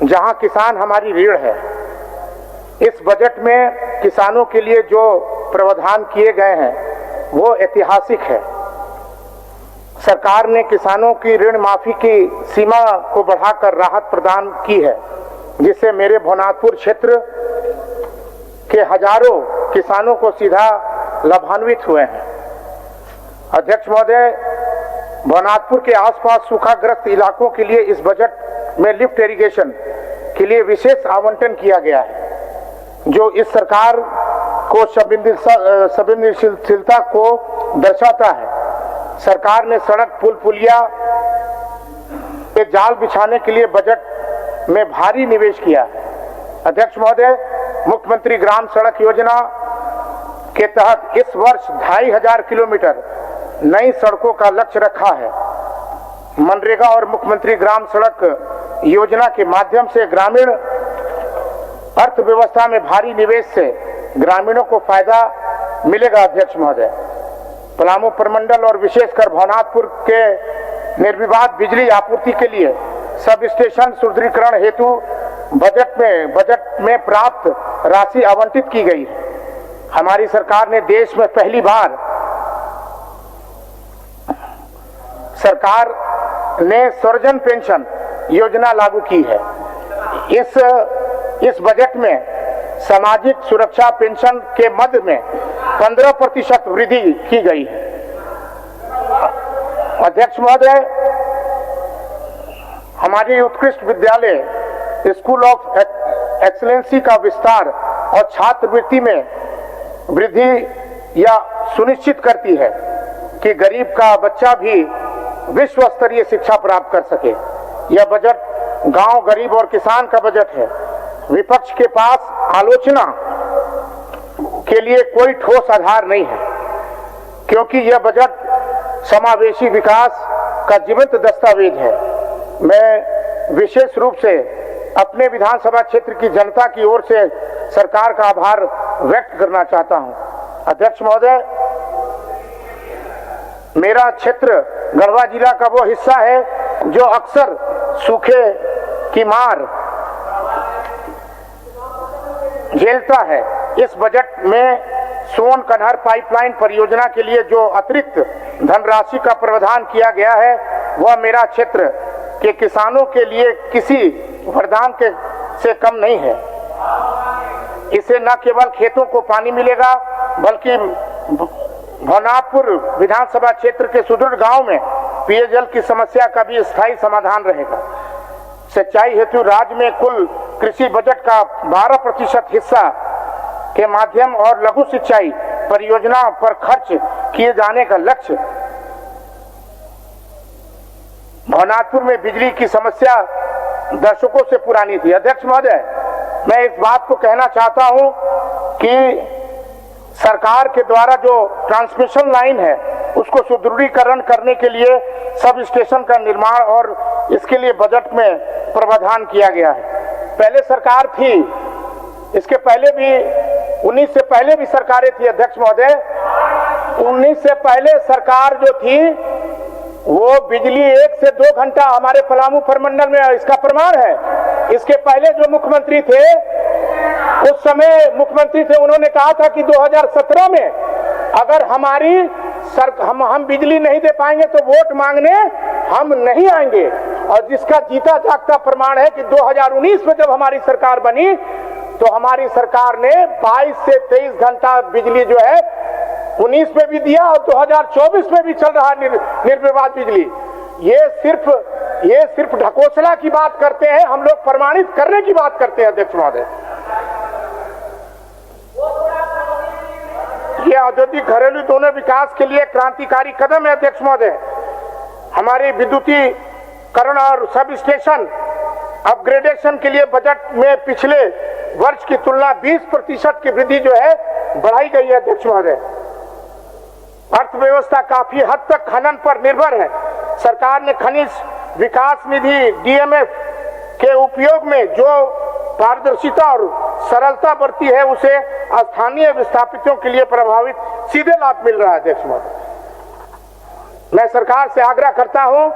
जहां किसान हमारी रीढ़ है। इस बजट में किसानों के लिए जो प्रावधान किए गए हैं वो ऐतिहासिक है। सरकार ने किसानों की ऋण माफी की सीमा को बढ़ाकर राहत प्रदान की है, जिससे मेरे भवनाथपुर क्षेत्र के हजारों किसानों को सीधा लाभान्वित हुए हैं। अध्यक्ष महोदय, भवनाथपुर के आसपास सूखाग्रस्त इलाकों के लिए इस बजट में लिफ्ट इरिगेशन के लिए विशेष आवंटन किया गया है, जो इस सरकार को संवेदनशीलता को दर्शाता है। सरकार ने सड़क, पुल, पुलिया के जाल बिछाने के लिए बजट में भारी निवेश किया है। अध्यक्ष महोदय, मुख्यमंत्री ग्राम सड़क योजना के तहत इस वर्ष 2500 किलोमीटर नई सड़कों का लक्ष्य रखा है। मनरेगा और मुख्यमंत्री ग्राम सड़क योजना के माध्यम से ग्रामीण अर्थव्यवस्था में भारी निवेश से ग्रामीणों को फायदा मिलेगा। अध्यक्ष महोदय, पलामू प्रमंडल और विशेषकर भवनाथपुर के निर्विवाद बिजली आपूर्ति के लिए सब स्टेशन सुदृढ़ीकरण हेतु बजट में प्राप्त राशि आवंटित की गई है। हमारी सरकार ने देश में पहली बार सरकार ने सर्जन पेंशन योजना लागू की है। इस बजट में सामाजिक सुरक्षा पेंशन के मद में 15% वृद्धि की गई है। अध्यक्ष महोदय, हमारी उत्कृष्ट विद्यालय स्कूल ऑफ एक्सीलेंसी का विस्तार और छात्रवृत्ति में वृद्धि या सुनिश्चित करती है कि गरीब का बच्चा भी विश्व स्तरीय शिक्षा प्राप्त कर सके। यह बजट गांव, गरीब और किसान का बजट है। विपक्ष के पास आलोचना के लिए कोई ठोस आधार नहीं है, क्योंकि यह बजट समावेशी विकास का जीवंत दस्तावेज है। मैं विशेष रूप से अपने विधानसभा क्षेत्र की जनता की ओर से सरकार का आभार व्यक्त करना चाहता हूं। अध्यक्ष महोदय, मेरा क्षेत्र गढ़वा जिला का वो हिस्सा है जो अक्सर सूखे की मार झेलता है। इस बजट में सोन कन्हर पाइपलाइन परियोजना के लिए जो अतिरिक्त धनराशि का प्रावधान किया गया है वह मेरा क्षेत्र के किसानों के लिए किसी वरदान से कम नहीं है। इससे न केवल खेतों को पानी मिलेगा, बल्कि भवनाथपुर विधानसभा क्षेत्र के सुदूर गांव में पेयजल की समस्या का भी स्थायी समाधान रहेगा। सिंचाई हेतु राज्य में कुल कृषि बजट का 12% हिस्सा के माध्यम और लघु सिंचाई परियोजना पर खर्च किए जाने का लक्ष्य। भवनाथपुर में बिजली की समस्या दशकों से पुरानी थी। अध्यक्ष महोदय, मैं इस बात को कहना चाहता हूं कि सरकार के द्वारा जो ट्रांसमिशन लाइन है उसको सुदृढ़ीकरण करने के लिए सब स्टेशन का निर्माण और इसके लिए बजट में प्रावधान किया गया है। पहले सरकार थी, इसके पहले भी 19 से पहले भी सरकारें थी। अध्यक्ष महोदय, 19 से पहले सरकार जो थी वो बिजली 1 से 2 घंटा हमारे पलामू प्रमंडल में, इसका प्रमाण है। इसके पहले जो मुख्यमंत्री थे, उस समय मुख्यमंत्री थे, उन्होंने कहा था कि 2017 में अगर हम बिजली नहीं दे पाएंगे तो वोट मांगने हम नहीं आएंगे। और जिसका जीता जागता प्रमाण है कि 2019 में जब हमारी सरकार बनी तो हमारी सरकार ने 22 से 23 घंटा बिजली जो है 19 में भी दिया और 2024 में भी चल रहा निर्विवाद बिजली। ये सिर्फ ढकोसला की बात करते हैं, हम लोग प्रमाणित करने की बात करते हैं। अध्यक्ष महोदय, ये औद्योगिक घरेलू दोनों विकास के लिए क्रांतिकारी कदम है। अध्यक्ष महोदय, हमारे विद्युतीकरण और सब स्टेशन अपग्रेडेशन के लिए बजट में पिछले वर्ष की तुलना 20% की वृद्धि जो है बढ़ाई गई है। अध्यक्ष महोदय, अर्थव्यवस्था काफी हद तक खनन पर निर्भर है। सरकार ने खनिज विकास निधि DMF के उपयोग में जो पारदर्शिता और सरलता बरती है उसे स्थानीय विस्थापितों के लिए प्रभावित सीधे लाभ मिल रहा है। अध्यक्ष महोदय, मैं सरकार से आग्रह करता हूं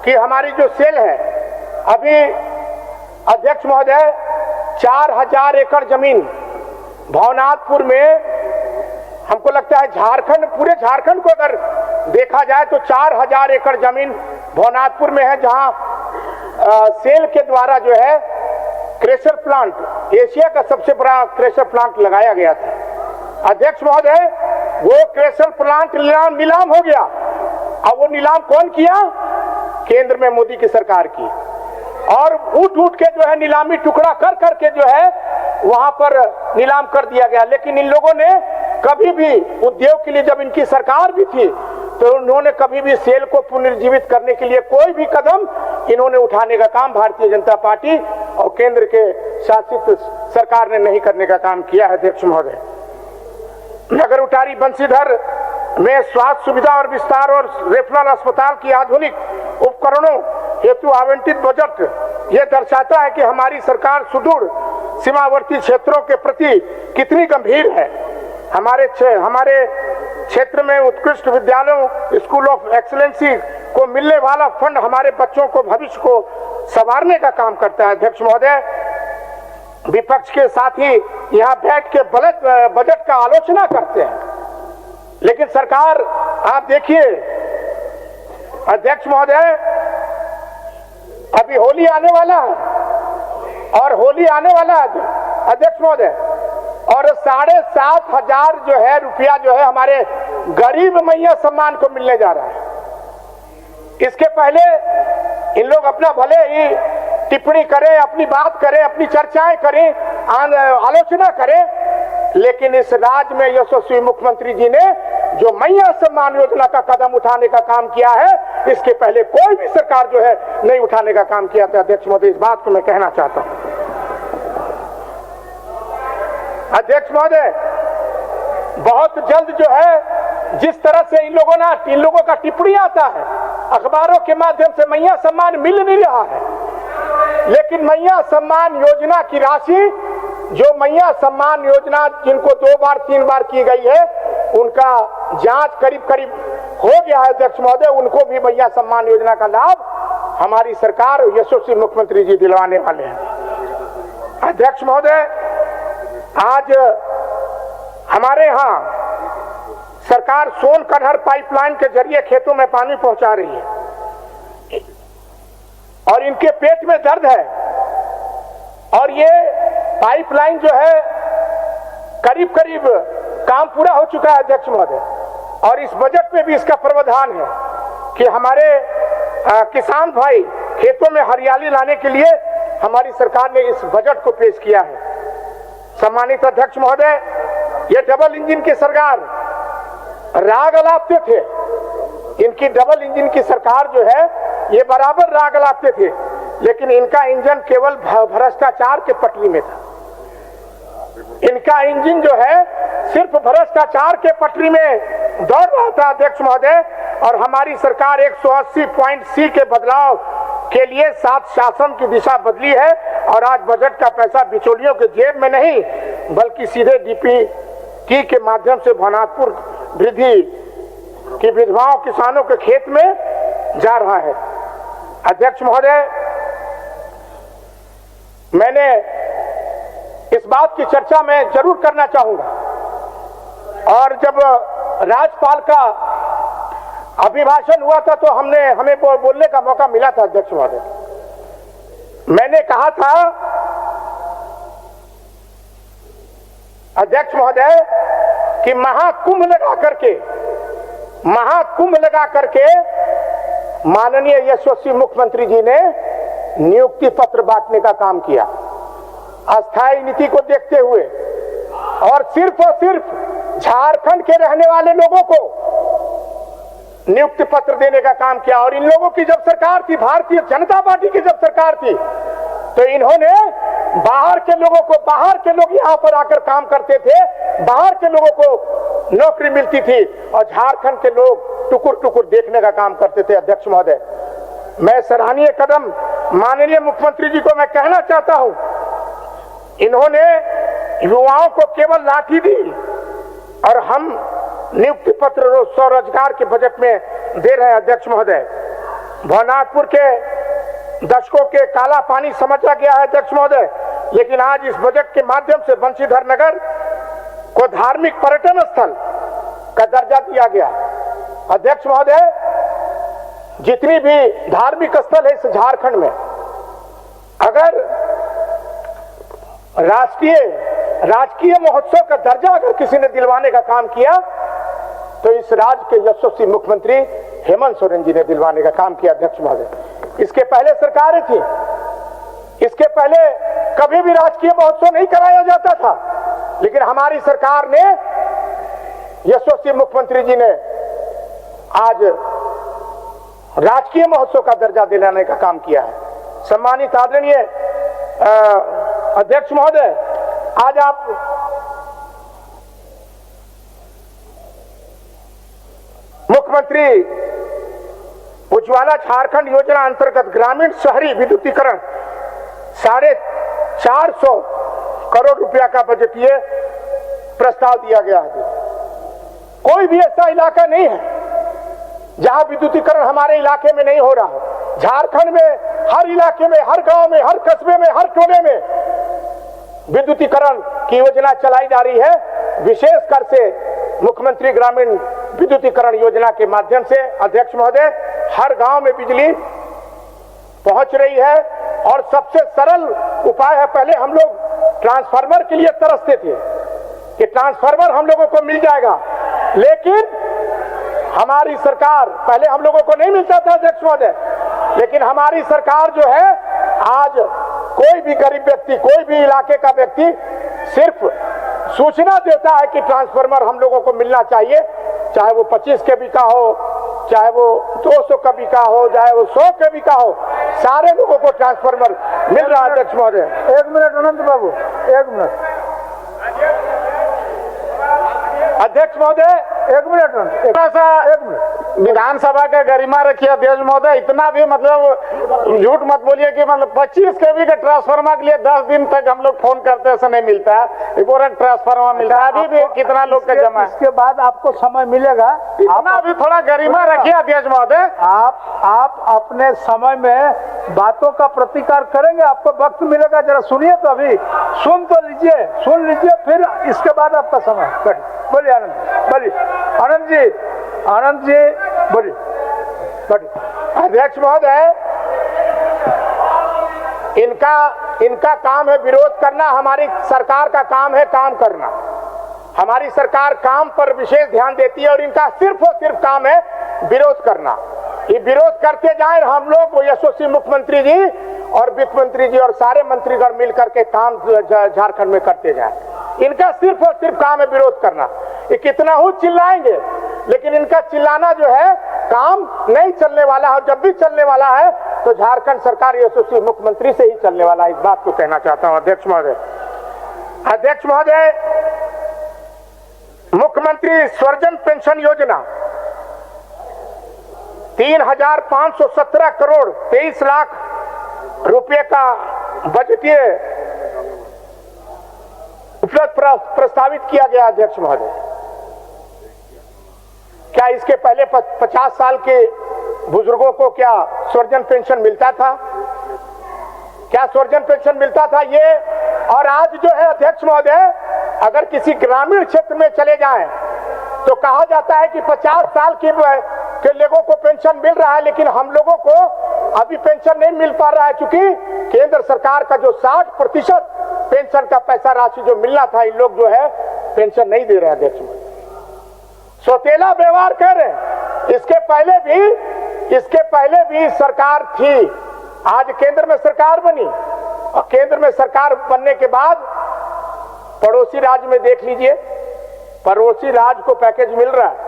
कि हमारी जो सेल है, अभी अध्यक्ष महोदय, 4000 एकड़ जमीन भवनाथपुर में, हमको लगता है झारखंड, पूरे झारखंड को अगर देखा जाए तो 4000 एकड़ जमीन भवनाथपुर में है, जहां सेल के द्वारा जो है क्रेशर प्लांट, एशिया का सबसे बड़ा क्रेशर प्लांट लगाया गया था। अध्यक्ष महोदय, वो क्रेशर प्लांट नीलाम हो गया। अब वो नीलाम कौन किया? केंद्र में मोदी की सरकार की, और उठ के जो है नीलामी टुकड़ा कर करके जो है वहां पर नीलाम कर दिया गया। लेकिन इन लोगों ने कभी भी उद्योग के लिए, जब इनकी सरकार भी थी, तो उन्होंने कभी भी सेल को पुनर्जीवित करने के लिए कोई भी कदम इन्होंने उठाने का काम भारतीय जनता पार्टी और केंद्र के शासित सरकार ने नहीं करने का काम किया है। अध्यक्ष महोदय, नगर उटारी बंसीधर में स्वास्थ्य सुविधा और विस्तार और रेफरल अस्पताल की आधुनिक उपकरणों हेतु आवंटित बजट यह दर्शाता है कि हमारी सरकार सुदूर सीमावर्ती क्षेत्रों के प्रति कितनी गंभीर है। हमारे क्षेत्र में उत्कृष्ट विद्यालयों, स्कूल ऑफ एक्सीलेंसी को मिलने वाला फंड हमारे बच्चों को, भविष्य को संवारने का काम करता है। अध्यक्ष महोदय, विपक्ष के साथ ही यहाँ बैठ के बजट का आलोचना करते हैं, लेकिन सरकार, आप देखिए अध्यक्ष महोदय, अभी होली आने वाला है, और होली आने वाला है अध्यक्ष महोदय, और 7,500 जो है रुपया जो है हमारे गरीब मैया सम्मान को मिलने जा रहा है। इसके पहले इन लोग अपना भले ही टिप्पणी करें, अपनी बात करें, अपनी चर्चाएं करें, आलोचना करें, लेकिन इस राज्य में यशस्वी मुख्यमंत्री जी ने जो मैया सम्मान योजना का कदम उठाने का काम किया है, इसके पहले कोई भी सरकार जो है नहीं उठाने का काम किया था। अध्यक्ष महोदय, इस बात को मैं कहना चाहता हूं। अध्यक्ष महोदय, बहुत जल्द जो है जिस तरह से इन लोगों का टिप्पणी आता है, अखबारों के माध्यम से मैया सम्मान मिल नहीं रहा है, लेकिन मैया सम्मान योजना की राशि, जो मैया सम्मान योजना जिनको 2 बार 3 बार की गई है, उनका जांच करीब हो गया है। अध्यक्ष महोदय, उनको भी मैया सम्मान योजना का लाभ हमारी सरकार, यशस्वी मुख्यमंत्री जी दिलवाने वाले हैं। अध्यक्ष महोदय, आज हमारे यहाँ सरकार सोन कन्हर पाइपलाइन के जरिए खेतों में पानी पहुंचा रही है, और इनके पेट में दर्द है, और ये पाइपलाइन जो है करीब काम पूरा हो चुका है। अध्यक्ष महोदय, और इस बजट में भी इसका प्रावधान है कि हमारे किसान भाई खेतों में हरियाली लाने के लिए हमारी सरकार ने इस बजट को पेश किया है। सम्मानित अध्यक्ष महोदय, ये डबल इंजन की सरकार राग अलापते थे, इनकी डबल इंजन की सरकार जो है ये बराबर राग अलापते थे, लेकिन इनका इंजन केवल भ्रष्टाचार के पटरी में था। इनका इंजन जो है सिर्फ भ्रष्टाचार के पटरी में दौड़ रहा था। अध्यक्ष महोदय, और हमारी सरकार 180.C के बदलाव के लिए 7 शासन की दिशा बदली है, और आज बजट का पैसा बिचौलियों के जेब में नहीं, बल्कि सीधे DPT के माध्यम से भवनाथपुर वृद्धि की विधवाओं, किसानों के खेत में जा रहा है। अध्यक्ष महोदय, मैंने इस बात की चर्चा मैं जरूर करना चाहूंगा, और जब राज्यपाल का अभिभाषण हुआ था तो हमें बोलने का मौका मिला था। अध्यक्ष महोदय, मैंने कहा था अध्यक्ष महोदय कि महाकुंभ लगा करके माननीय यशस्वी मुख्यमंत्री जी ने नियुक्ति पत्र बांटने का काम किया, अस्थायी नीति को देखते हुए, और सिर्फ झारखंड के रहने वाले लोगों को नियुक्ति पत्र देने का काम किया। और इन लोगों की जब सरकार थी, भारतीय जनता पार्टी की जब सरकार थी, तो इन्होंने बाहर के लोग यहाँ पर आकर काम करते थे, बाहर के लोगों को नौकरी मिलती थी, और झारखंड के लोग टुकुर देखने का काम करते थे। अध्यक्ष महोदय, मैं सराहनीय कदम माननीय मुख्यमंत्री जी को मैं कहना चाहता हूं, इन्होंने युवाओं को केवल लाठी दी, और हम नियुक्ति पत्र स्वरोजगार के बजट में दे रहे हैं। अध्यक्ष महोदय, भवनाथपुर के दशकों के काला पानी समझा गया है अध्यक्ष महोदय, लेकिन आज इस बजट के माध्यम से बंशीधर नगर को धार्मिक पर्यटन स्थल का दर्जा दिया गया। अध्यक्ष महोदय, जितनी भी धार्मिक स्थल है इस झारखंड में, अगर राजकीय महोत्सव का दर्जा अगर किसी ने दिलवाने का काम किया तो इस राज्य के यशस्वी मुख्यमंत्री हेमंत सोरेन जी ने दिलवाने का काम किया। अध्यक्ष महोदय, इसके पहले सरकारें थी, इसके पहले कभी भी राजकीय महोत्सव नहीं कराया जाता था, लेकिन हमारी सरकार ने, यशस्वी मुख्यमंत्री जी ने आज राजकीय महोत्सव का दर्जा दिलाने का काम किया है। सम्मानित आदरणीय अध्यक्ष महोदय, आज आप मुख्यमंत्री उज्ज्वला झारखंड योजना अंतर्गत ग्रामीण शहरी विद्युतीकरण 450 करोड़ रुपया का बजटीय प्रस्ताव दिया गया है। कोई भी ऐसा इलाका नहीं है जहां विद्युतीकरण हमारे इलाके में नहीं हो रहा है। झारखंड में हर इलाके में, हर गांव में, हर कस्बे में, हर टोले में विद्युतीकरण की योजना चलाई जा रही है। विशेषकर से मुख्यमंत्री ग्रामीण विद्युतीकरण योजना के माध्यम से अध्यक्ष महोदय हर गांव में बिजली पहुंच रही है। और सबसे सरल उपाय है, पहले हम लोग ट्रांसफार्मर के लिए तरसते थे कि ट्रांसफार्मर हम लोगों को मिल जाएगा, लेकिन हमारी सरकार, पहले हम लोगों को नहीं मिलता था अध्यक्ष महोदय, लेकिन हमारी सरकार जो है, आज कोई भी गरीब व्यक्ति, कोई भी इलाके का व्यक्ति सिर्फ सूचना देता है कि ट्रांसफार्मर हम लोगों को मिलना चाहिए, चाहे वो 25 केवी का हो, चाहे वो 200 केवी का हो, चाहे वो 100 केवी का हो, सारे लोगों को ट्रांसफार्मर मिल रहा है। अध्यक्ष महोदय, 1 मिनट अनंत बाबू, 1 मिनट। अध्यक्ष महोदय, 1 मिनट, 1 मिनट। विधानसभा का गरिमा रखिए अध्यक्ष महोदय। इतना भी मतलब झूठ मत बोलिए कि मतलब 25 केवी के ट्रांसफार्मर के लिए 10 दिन तक हम लोग फोन करते ऐसा नहीं मिलता है। ट्रांसफार्मर मिलता है, अभी भी कितना लोग का जमा है। इसके बाद आपको समय मिलेगा, इतना भी थोड़ा गरिमा रखिए अध्यक्ष महोदय। आप अपने समय में बातों का प्रतिकार करेंगे, आपको वक्त मिलेगा। जरा सुनिए तो, अभी सुन तो लीजिए, सुन लीजिए, फिर इसके बाद आपका समय। बोलिए आनंद, बोलिए आनंद जी, आनंद जी बोलिए। अध्यक्ष महोदय, इनका काम है विरोध करना, हमारी सरकार का काम है काम करना। हमारी सरकार काम पर विशेष ध्यान देती है और इनका सिर्फ और सिर्फ काम है विरोध करना। ये विरोध करते जाए, हम लोग वो यशस्वी मुख्यमंत्री जी और वित्त मंत्री जी और सारे मंत्रीगण मिलकर के काम झारखंड में करते जाए। इनका सिर्फ और सिर्फ काम है विरोध करना। ये कितना ही चिल्लाएंगे, लेकिन इनका चिल्लाना जो है काम नहीं चलने वाला है। जब भी चलने वाला है तो झारखंड सरकार यशस्वी मुख्यमंत्री से ही चलने वाला है। इस बात को कहना चाहता हूं अध्यक्ष महोदय। अध्यक्ष महोदय, मुख्यमंत्री स्वरजन पेंशन योजना 3,517 करोड़ 23 लाख रुपए का बजटीय उपलब्ध प्रस्तावित किया गया। अध्यक्ष महोदय, क्या इसके पहले 50 साल के बुजुर्गों को क्या स्वरजन पेंशन मिलता था? क्या स्वरजन पेंशन मिलता था ये? और आज जो है अध्यक्ष महोदय, अगर किसी ग्रामीण क्षेत्र में चले जाएं तो कहा जाता है कि 50 साल के लोगों को पेंशन मिल रहा है, लेकिन हम लोगों को अभी पेंशन नहीं मिल पा रहा है, क्योंकि केंद्र सरकार का जो 60% पेंशन का पैसा राशि जो मिलना था, इन लोग जो है पेंशन नहीं दे रहे हैं। अध्यक्ष सौतेला व्यवहार कर रहे हैं। इसके पहले भी सरकार थी, आज केंद्र में सरकार बनी और केंद्र में सरकार बनने के बाद पड़ोसी राज्य में देख लीजिए, पड़ोसी राज्य को पैकेज मिल रहा है,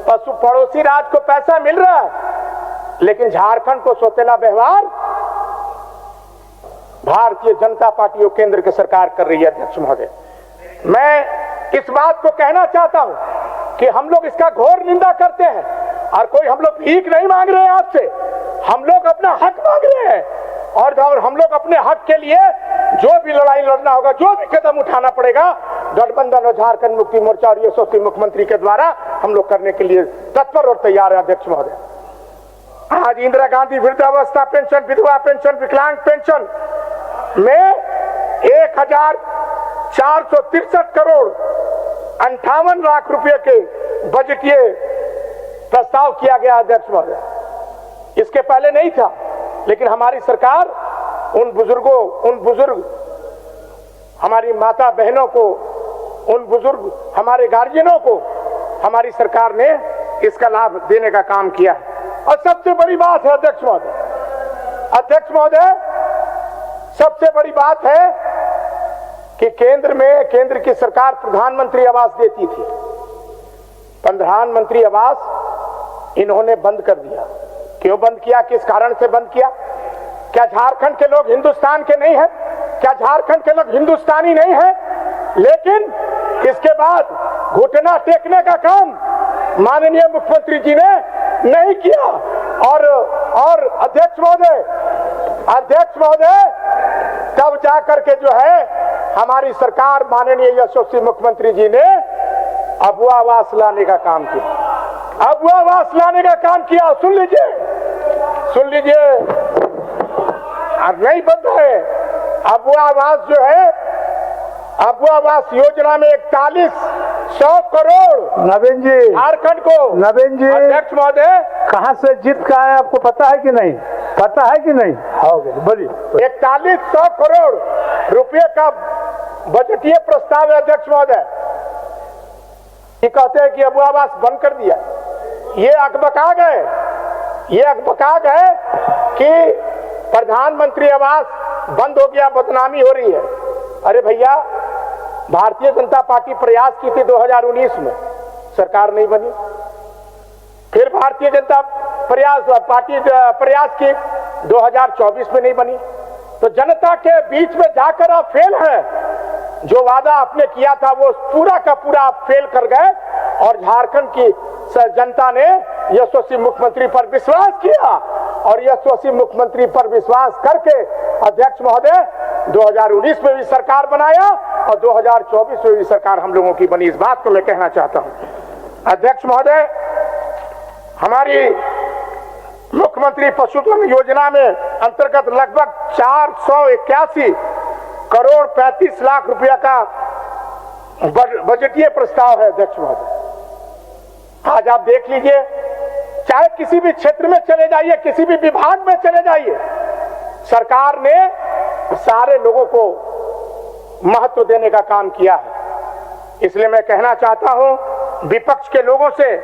पड़ोसी राज्य को पैसा मिल रहा है, लेकिन झारखंड को सौतेला व्यवहार भारतीय जनता पार्टी और केंद्र की सरकार कर रही है। अध्यक्ष महोदय, मैं इस बात को कहना चाहता हूं कि हम लोग इसका घोर निंदा करते हैं और कोई हम लोग भीख नहीं मांग रहे हैं आपसे, हम लोग अपना हक मांग रहे हैं और हम लोग अपने हक के लिए जो भी लड़ाई लड़ना होगा, जो भी कदम उठाना पड़ेगा, गठबंधन और झारखंड मुक्ति मोर्चा और यशस्वी मुख्यमंत्री के द्वारा हम लोग करने के लिए तत्पर और तैयार है। अध्यक्ष महोदय, आज इंदिरा गांधी वृद्धावस्था पेंशन, विधवा पेंशन, विकलांग पेंशन में 1463 करोड़ 58 लाख रुपए के बजटीय प्रस्ताव किया गया अध्यक्ष महोदय। इसके पहले नहीं था, लेकिन हमारी सरकार उन बुजुर्ग हमारी माता बहनों को, उन बुजुर्ग हमारे गार्जियनों को हमारी सरकार ने इसका लाभ देने का काम किया है। और सबसे बड़ी बात है अध्यक्ष महोदय, सबसे बड़ी बात है कि केंद्र की सरकार प्रधानमंत्री आवास देती थी। प्रधानमंत्री आवास इन्होंने बंद कर दिया। क्यों बंद किया, किस कारण से बंद किया? क्या झारखंड के लोग हिंदुस्तान के नहीं हैं? क्या झारखंड के लोग हिंदुस्तानी नहीं हैं? लेकिन इसके बाद घुटना टेकने का काम माननीय मुख्यमंत्री जी ने नहीं किया। और अध्यक्ष महोदय तब जाकर के जो है हमारी सरकार, माननीय यशस्वी मुख्यमंत्री जी ने अबुआ आवास लाने का काम किया। अबुआ आवास लाने का काम किया। सुन लीजिए, नहीं बंद है अबुआ आवास जो है, अबुआ आवास योजना में 4100 करोड़ नवीन जी, झारखंड को। नवीन जी, अध्यक्ष महोदय, कहां से जीत का है आपको पता है कि नहीं? पता है कि नहीं? बोलिए। 4100 करोड़ रुपए का बजटीय प्रस्ताव है अध्यक्ष महोदय। ये कहते हैं कि अबुआ आवास बंद कर दिया। ये अकबका गए कि प्रधानमंत्री आवास बंद हो गया, बदनामी हो रही है। अरे भैया, भारतीय जनता पार्टी प्रयास की थी 2019 में, सरकार नहीं बनी। फिर भारतीय जनता पार्टी प्रयास की 2024 में नहीं बनी। तो जनता के बीच में जाकर आप फेल हैं। जो वादा आपने किया था वो पूरा का पूरा आप फेल कर गए। और झारखंड की जनता ने यशस्वी मुख्यमंत्री पर विश्वास किया, और यशस्वी मुख्यमंत्री पर विश्वास करके अध्यक्ष महोदय 2019 में भी सरकार बनाया और 2024 में भी सरकार हम लोगों की बनी। इस बात को मैं कहना चाहता हूं अध्यक्ष महोदय। हमारी मुख्यमंत्री पशुधन योजना में अंतर्गत लगभग 481 करोड़ 35 लाख रुपया का बजटीय प्रस्ताव है अध्यक्ष महोदय। आज आप देख लीजिए, चाहे किसी भी क्षेत्र में चले जाइए, किसी भी विभाग में चले जाइए, सरकार ने सारे लोगों को महत्व देने का काम किया है। इसलिए मैं कहना चाहता हूं विपक्ष के लोगों से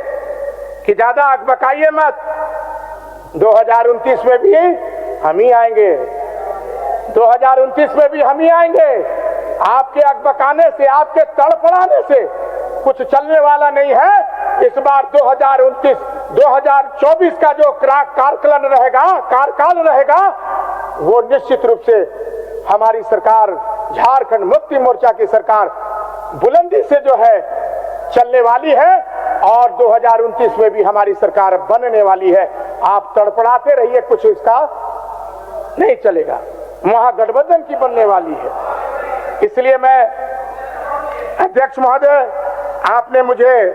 कि ज्यादा अकबकाइए मत। 2029 में भी हम ही आएंगे, 2029 में भी हम ही आएंगे। आपके अकबकाने से, आपके तड़पड़ाने से कुछ चलने वाला नहीं है। इस बार 2024 का जो कार्यकाल रहेगा वो निश्चित रूप से हमारी सरकार, झारखंड मुक्ति मोर्चा की सरकार बुलंदी से जो है चलने वाली है। और 2029 में भी हमारी सरकार बनने वाली है। आप तड़पड़ाते रहिए, कुछ इसका नहीं चलेगा। महागठबंधन की बनने वाली है। इसलिए मैं अध्यक्ष महोदय, आपने मुझे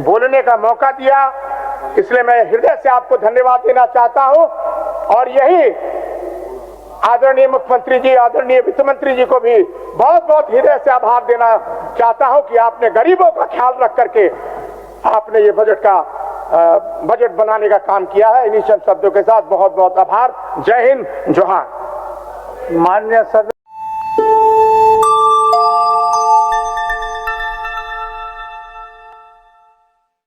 बोलने का मौका दिया, इसलिए मैं हृदय से आपको धन्यवाद देना चाहता हूं। और यही आदरणीय मुख्यमंत्री जी, आदरणीय वित्त मंत्री जी को भी बहुत बहुत हृदय से आभार देना चाहता हूं कि आपने गरीबों का ख्याल रख करके आपने ये बजट बनाने का काम किया है। इन्हीं शब्दों के साथ बहुत बहुत आभार। जय हिंद, जोहार। माननीय सदस्य।